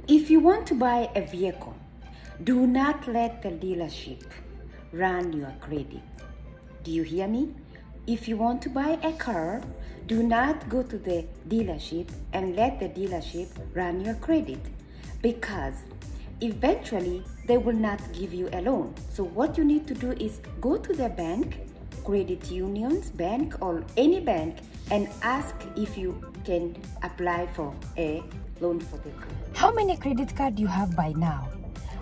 If you want to buy a vehicle, do not let the dealership run your credit. Do you hear me? If you want to buy a car, do not go to the dealership and let the dealership run your credit, because eventually they will not give you a loan. So what you need to do is go to the bank, credit unions, bank, or any bank, and ask if you can apply for a loan for the car. How many credit cards you have by now?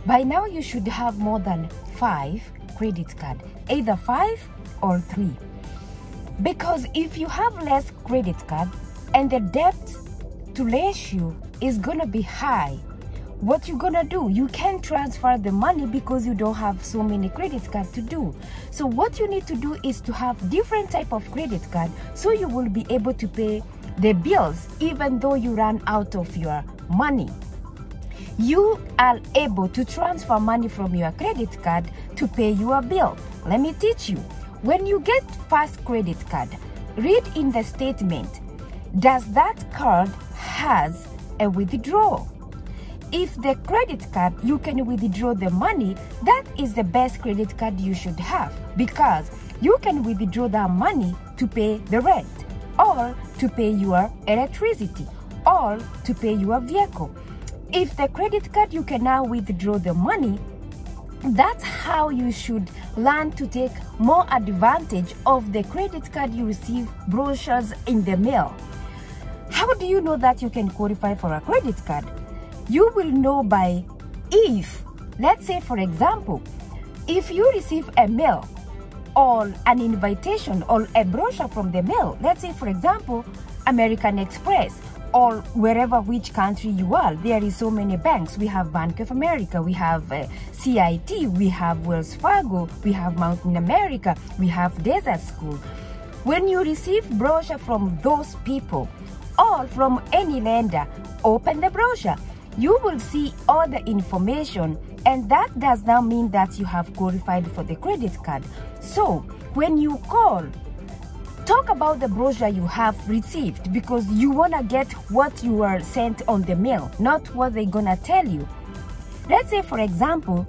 By now you should have more than 5 credit cards, either 5 or 3. Because if you have less credit card and the debt to ratio is gonna be high, what you gonna do? You can't transfer the money because you don't have so many credit cards to do. So what you need to do is to have different type of credit card, so you will be able to pay the bills even though you run out of your money. You are able to transfer money from your credit card to pay your bill. Let me teach you. When you get first credit card, read in the statement, does that card has a withdrawal? If the credit card, you can withdraw the money, that is the best credit card you should have, because you can withdraw that money to pay the rent, or to pay your electricity, or to pay your vehicle. If the credit card, you can now withdraw the money, that's how you should learn to take more advantage of the credit card you receive brochures in the mail. How do you know that you can qualify for a credit card? You will know by if, let's say for example, if you receive a mail or an invitation or a brochure from the mail, let's say for example, American Express, or wherever which country you are, there is so many banks. We have Bank of America, we have CIT, we have Wells Fargo, we have Mountain America, we have Desert School. When you receive brochure from those people or from any lender, open the brochure. You will see all the information, and that does not mean that you have qualified for the credit card. So when you call, talk about the brochure you have received, because you want to get what you are sent on the mail, not what they're gonna tell you. Let's say for example,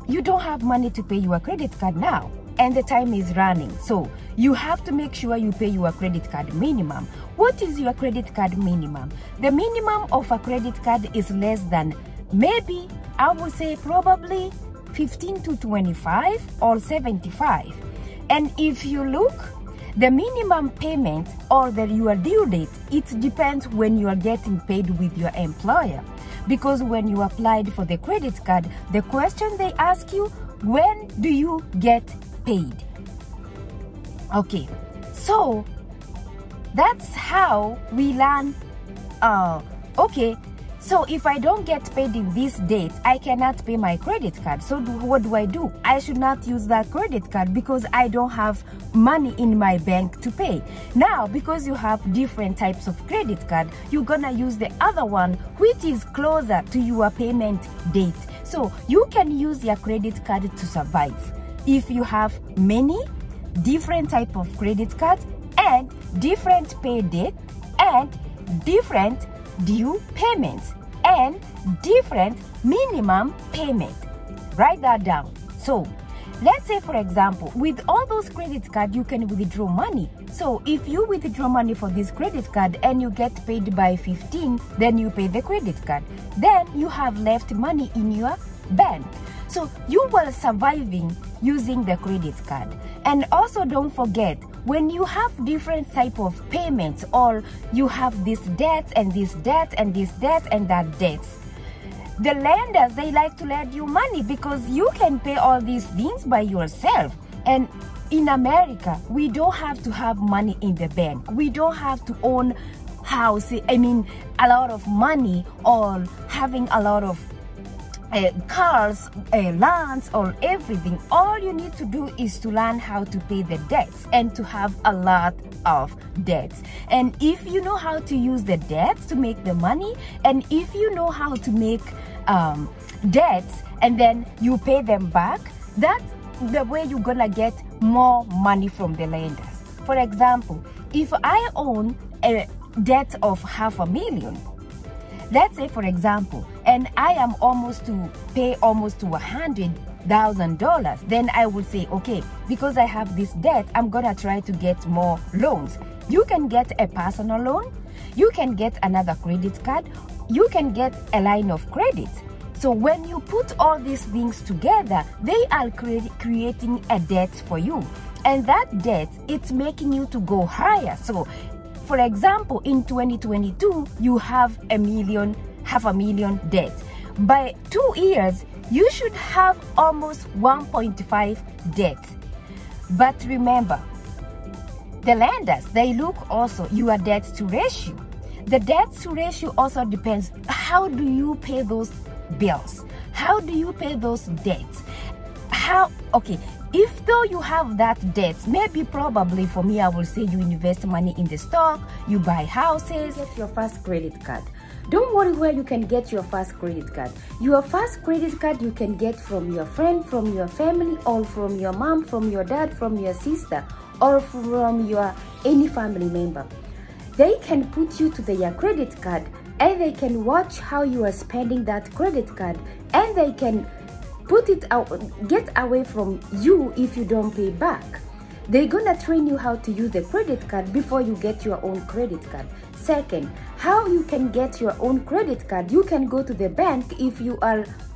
you don't have money to pay your credit card now and the time is running, so you have to make sure you pay your credit card minimum. What is your credit card minimum? The minimum of a credit card is less than, maybe I would say probably 15 to 25 or 75. And if you look, the minimum payment or your due date, it depends when you are getting paid with your employer. Because when you applied for the credit card, the question they ask you, when do you get paid? Okay, so that's how we learn. Okay, so if I don't get paid in this date, I cannot pay my credit card. So what do? I should not use that credit card because I don't have money in my bank to pay. Now, because you have different types of credit card, you're gonna use the other one which is closer to your payment date. So you can use your credit card to survive. If you have many different type of credit cards and different pay date and different due payments and different minimum payment, write that down. So let's say for example, with all those credit cards you can withdraw money. So if you withdraw money for this credit card and you get paid by 15, then you pay the credit card, then you have left money in your bank. So you were surviving using the credit card. And also don't forget, when you have different type of payments, or you have this debt and this debt and this debt and that debts, the lenders, they like to lend you money because you can pay all these things by yourself. And in America, we don't have to have money in the bank. We don't have to own house, a lot of money, or having a lot of cars, lands, or everything. All you need to do is to learn how to pay the debts and to have a lot of debts. And if you know how to use the debts to make the money, and if you know how to make debts and then you pay them back, that's the way you're gonna get more money from the lenders. For example, if I own a debt of $500,000, let's say for example, and I am almost to pay almost to $100,000, then I will say, okay, because I have this debt, I'm gonna try to get more loans. You can get a personal loan, you can get another credit card, you can get a line of credit. So when you put all these things together, they are creating a debt for you. And that debt, it's making you to go higher. So for example, in 2022, you have $500,000 debt. By 2 years, you should have almost 1.5 debt. But remember, the lenders, they look also your debt to ratio. The debt to ratio also depends, how do you pay those bills? How do you pay those debts? Okay, if though you have that debt, maybe probably for me, I will say you invest money in the stock, you buy houses. Get your first credit card. Don't worry where you can get your first credit card. Your first credit card you can get from your friend, from your family, or from your mom, from your dad, from your sister, or from your any family member. They can put you to their credit card, and they can watch how you are spending that credit card, and they can put it out, get away from you if you don't pay back. They're gonna train you how to use the credit card before you get your own credit card. Second, how you can get your own credit card, you can go to the bank if you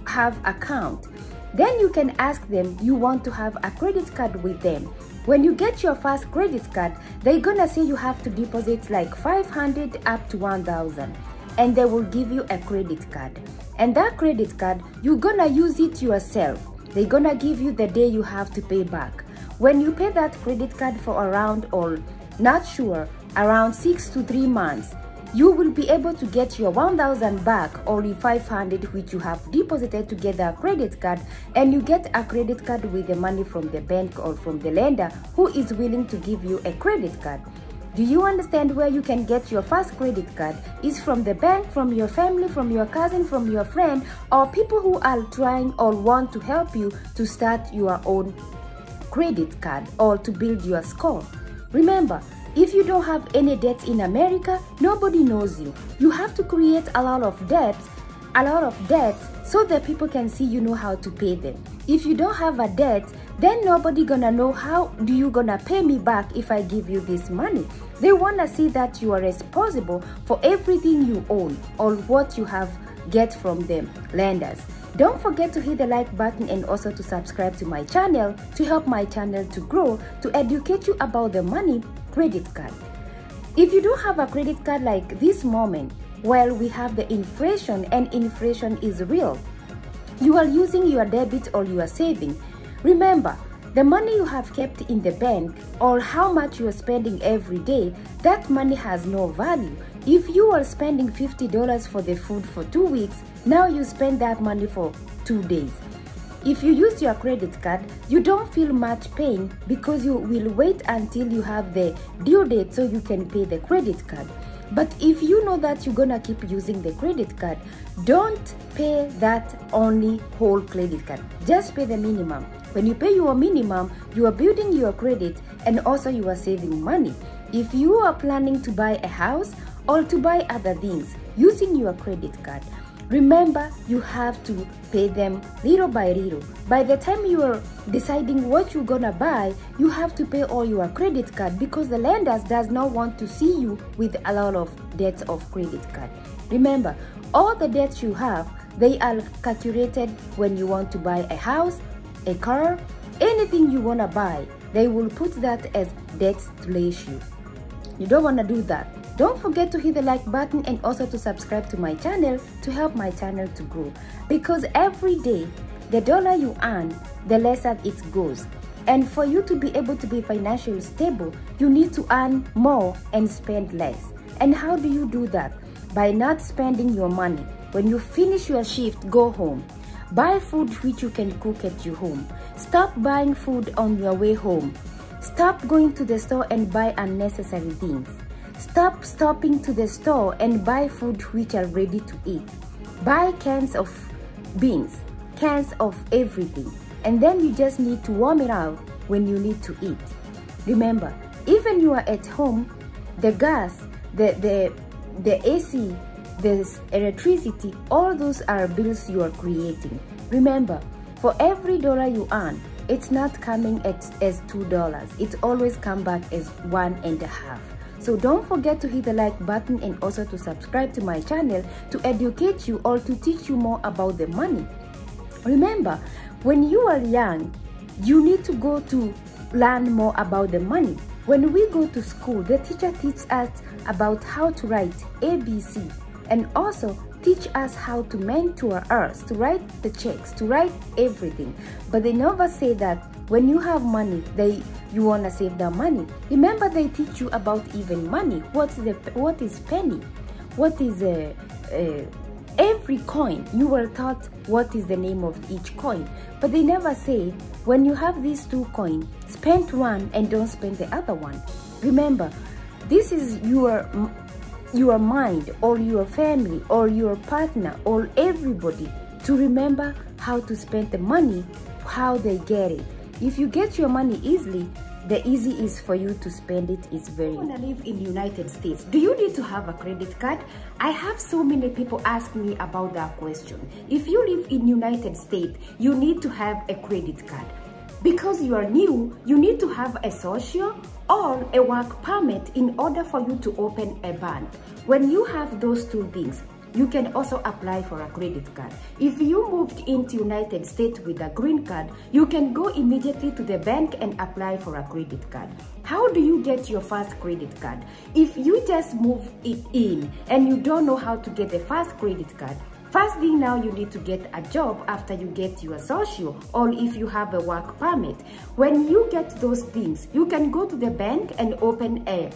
have account. Then you can ask them you want to have a credit card with them. When you get your first credit card, they're gonna say you have to deposit like $500 up to $1,000, and they will give you a credit card. And that credit card, you're gonna use it yourself. They're gonna give you the day you have to pay back. When you pay that credit card for around, or not sure, around 6 to 3 months, you will be able to get your $1,000 back, or the $500 which you have deposited to get a credit card, and you get a credit card with the money from the bank or from the lender who is willing to give you a credit card. Do you understand where you can get your first credit card? Is from the bank, from your family, from your cousin, from your friend, or people who are trying or want to help you to start your own credit card or to build your score. Remember, if you don't have any debts in America, nobody knows you. You have to create a lot of debts so that people can see you know how to pay them. If you don't have a debt, then nobody gonna know how do you gonna pay me back if I give you this money. They wanna see that you are responsible for everything you own or what you have get from them lenders. Don't forget to hit the like button and also to subscribe to my channel to help my channel to grow, to educate you about the money credit card. If you don't have a credit card like this moment, well, we have the inflation, and inflation is real. You are using your debit or your saving. Remember, the money you have kept in the bank or how much you are spending every day, that money has no value. If you are spending $50 for the food for 2 weeks, now you spend that money for 2 days. If you use your credit card, you don't feel much pain because you will wait until you have the due date so you can pay the credit card. But if you know that you're gonna keep using the credit card, don't pay that only whole credit card. Just pay the minimum. When you pay your minimum, you are building your credit and also you are saving money. If you are planning to buy a house or to buy other things using your credit card, remember you have to pay them little by little. By the time you are deciding what you're gonna buy, you have to pay all your credit card because the lenders does not want to see you with a lot of debts of credit card. Remember, all the debts you have, they are calculated when you want to buy a house, a car, anything you wanna buy. They will put that as debt ratio. You don't wanna do that. Don't forget to hit the like button and also to subscribe to my channel to help my channel to grow. Because every day, the dollar you earn, the lesser it goes. And for you to be able to be financially stable, you need to earn more and spend less. And how do you do that? By not spending your money. When you finish your shift, go home. Buy food which you can cook at your home. Stop buying food on your way home. Stop going to the store and buy unnecessary things. Stop stopping to the store and buy food which are ready to eat. Buy cans of beans, cans of everything, and then you just need to warm it out when you need to eat. Remember, even you are at home, the gas, the AC, there's electricity. All those are bills you are creating. Remember, for every dollar you earn, it's not coming as $2. It always comes back as 1.5. So don't forget to hit the like button and also to subscribe to my channel to educate you or to teach you more about the money. Remember, when you are young, you need to go to learn more about the money. When we go to school, the teacher teaches us about how to write ABC and also teach us how to mentor us, to write the checks, to write everything. But they never say that when you have money, you want to save the money. Remember, they teach you about even money. What is penny? What is every coin? You were taught what is the name of each coin. But they never say, when you have these 2 coins, spend one and don't spend the other one. Remember, this is your mind or your family or your partner or everybody to remember how to spend the money, how they get it. If you get your money easily, the easy is for you to spend it is very. You want to live in the United States, do you need to have a credit card? I have so many people ask me about that question. If you live in the United States, you need to have a credit card. Because you are new, you need to have a social or a work permit in order for you to open a bank. When you have those 2 things, you can also apply for a credit card. If you moved into United States with a green card, you can go immediately to the bank and apply for a credit card. How do you get your first credit card? If you just move it in and you don't know how to get the first credit card, first thing now you need to get a job after you get your social or if you have a work permit. When you get those things, you can go to the bank and open an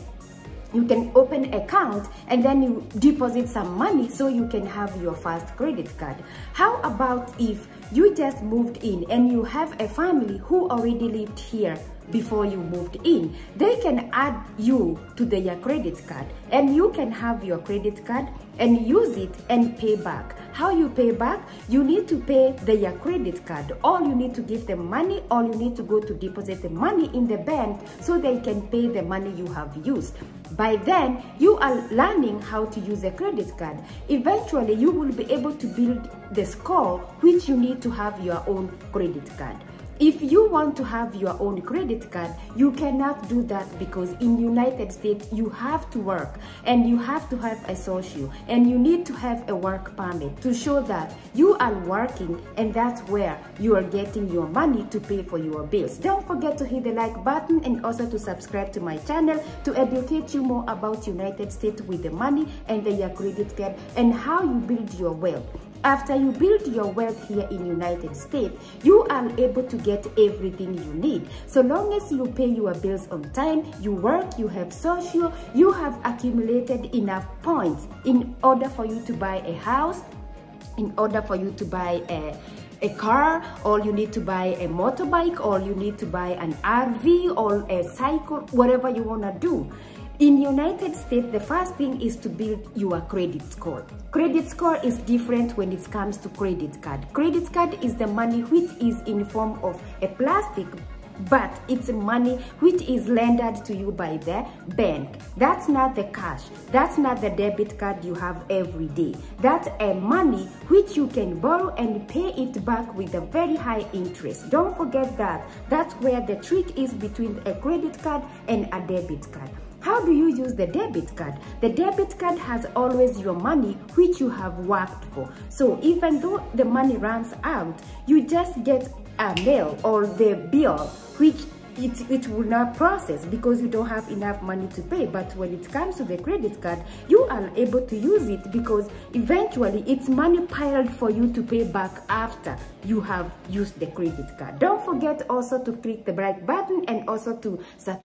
account and then you deposit some money so you can have your first credit card. How about if you just moved in and you have a family who already lived here before you moved in? They can add you to their credit card and you can have your credit card and use it and pay back. How you pay back? You need to pay their credit card. All you need to give them money, all you need to go to deposit the money in the bank so they can pay the money you have used. By then, you are learning how to use a credit card. Eventually, you will be able to build the score which you need to have your own credit card. If you want to have your own credit card, you cannot do that because in the United States, you have to work and you have to have a social and you need to have a work permit to show that you are working and that's where you are getting your money to pay for your bills. Don't forget to hit the like button and also to subscribe to my channel to educate you more about United States with the money and your credit card and how you build your wealth. After you build your wealth here in United States, you are able to get everything you need. So long as you pay your bills on time, you work, you have social, you have accumulated enough points in order for you to buy a house, in order for you to buy a car, or you need to buy a motorbike, or you need to buy an RV or a cycle, whatever you want to do. In the United States, the first thing is to build your credit score. Credit score is different when it comes to credit card. Credit card is the money which is in form of a plastic, but it's money which is lended to you by the bank. That's not the cash. That's not the debit card you have every day. That's a money which you can borrow and pay it back with a very high interest. Don't forget that. That's where the trick is between a credit card and a debit card. How do you use the debit card? The debit card has always your money which you have worked for. So even though the money runs out, you just get a mail or the bill which it will not process because you don't have enough money to pay. But when it comes to the credit card, you are able to use it because eventually it's money piled for you to pay back after you have used the credit card. Don't forget also to click the like button and also to subscribe.